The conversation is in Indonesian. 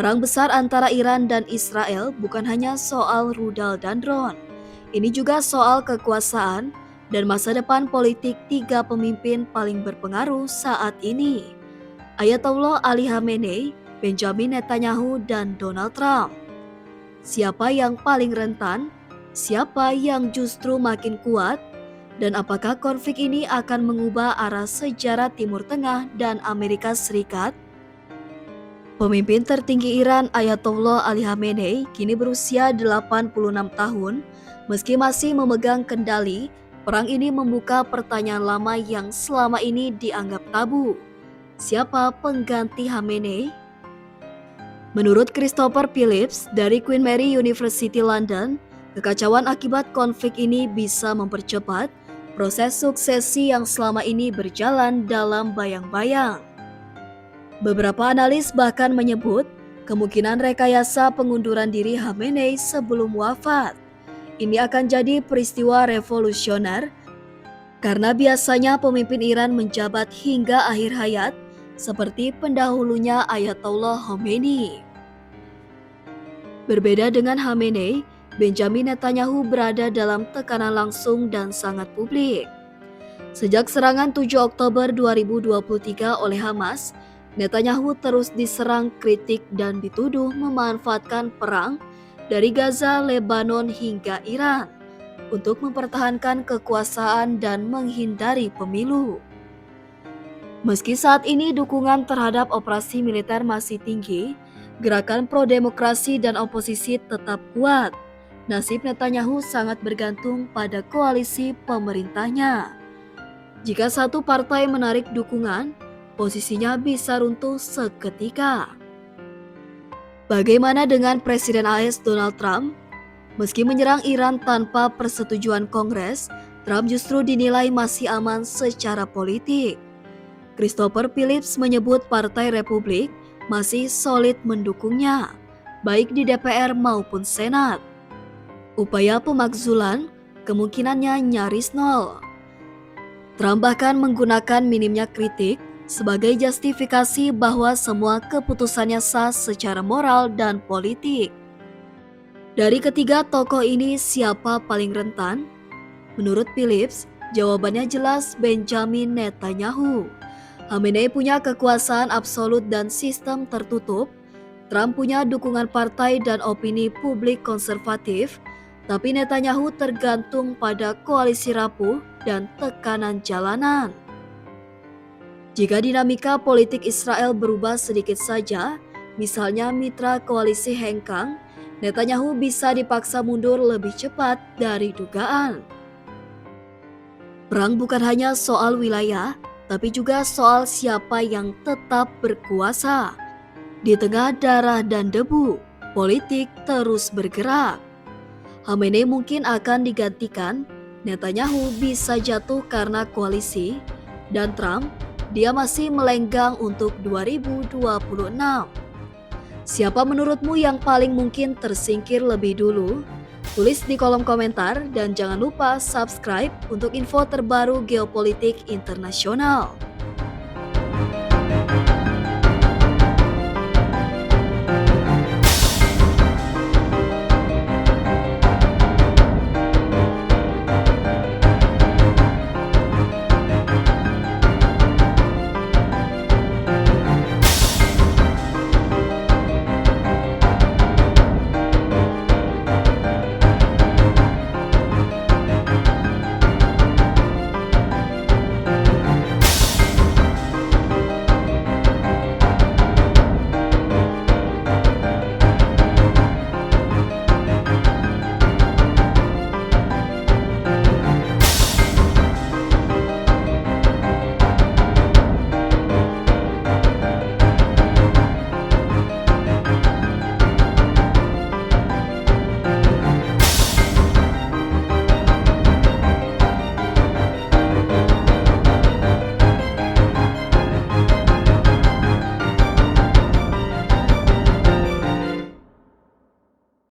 Perang besar antara Iran dan Israel bukan hanya soal rudal dan drone. Ini juga soal kekuasaan dan masa depan politik tiga pemimpin paling berpengaruh saat ini. Ayatollah Ali Khamenei, Benjamin Netanyahu, dan Donald Trump. Siapa yang paling rentan? Siapa yang justru makin kuat? Dan apakah konflik ini akan mengubah arah sejarah Timur Tengah dan Amerika Serikat? Pemimpin tertinggi Iran Ayatollah Ali Khamenei kini berusia 86 tahun. Meski masih memegang kendali, perang ini membuka pertanyaan lama yang selama ini dianggap tabu. Siapa pengganti Khamenei? Menurut Christopher Phillips dari Queen Mary University London, kekacauan akibat konflik ini bisa mempercepat proses suksesi yang selama ini berjalan dalam bayang-bayang. Beberapa analis bahkan menyebut kemungkinan rekayasa pengunduran diri Khamenei sebelum wafat. Ini akan jadi peristiwa revolusioner karena biasanya pemimpin Iran menjabat hingga akhir hayat seperti pendahulunya Ayatollah Khomeini. Berbeda dengan Khamenei, Benjamin Netanyahu berada dalam tekanan langsung dan sangat publik. Sejak serangan 7 Oktober 2023 oleh Hamas, Netanyahu terus diserang kritik dan dituduh memanfaatkan perang dari Gaza, Lebanon hingga Iran untuk mempertahankan kekuasaan dan menghindari pemilu. Meski saat ini dukungan terhadap operasi militer masih tinggi, gerakan pro-demokrasi dan oposisi tetap kuat. Nasib Netanyahu sangat bergantung pada koalisi pemerintahnya. Jika satu partai menarik dukungan, posisinya bisa runtuh seketika. Bagaimana dengan Presiden AS Donald Trump? Meski menyerang Iran tanpa persetujuan Kongres, Trump justru dinilai masih aman secara politik. Christopher Phillips menyebut Partai Republik masih solid mendukungnya, baik di DPR maupun Senat. Upaya pemakzulan kemungkinannya nyaris nol. Trump bahkan menggunakan minimnya kritik sebagai justifikasi bahwa semua keputusannya sah secara moral dan politik. Dari ketiga tokoh ini, siapa paling rentan? Menurut Phillips, jawabannya jelas Benjamin Netanyahu. Khamenei punya kekuasaan absolut dan sistem tertutup. Trump punya dukungan partai dan opini publik konservatif, tapi Netanyahu tergantung pada koalisi rapuh dan tekanan jalanan. Jika dinamika politik Israel berubah sedikit saja, misalnya mitra koalisi hengkang, Netanyahu bisa dipaksa mundur lebih cepat dari dugaan. Perang bukan hanya soal wilayah, tapi juga soal siapa yang tetap berkuasa. Di tengah darah dan debu, politik terus bergerak. Khamenei mungkin akan digantikan, Netanyahu bisa jatuh karena koalisi, dan Trump, dia masih melenggang untuk 2026. Siapa menurutmu yang paling mungkin tersingkir lebih dulu? Tulis di kolom komentar dan jangan lupa subscribe untuk info terbaru geopolitik internasional.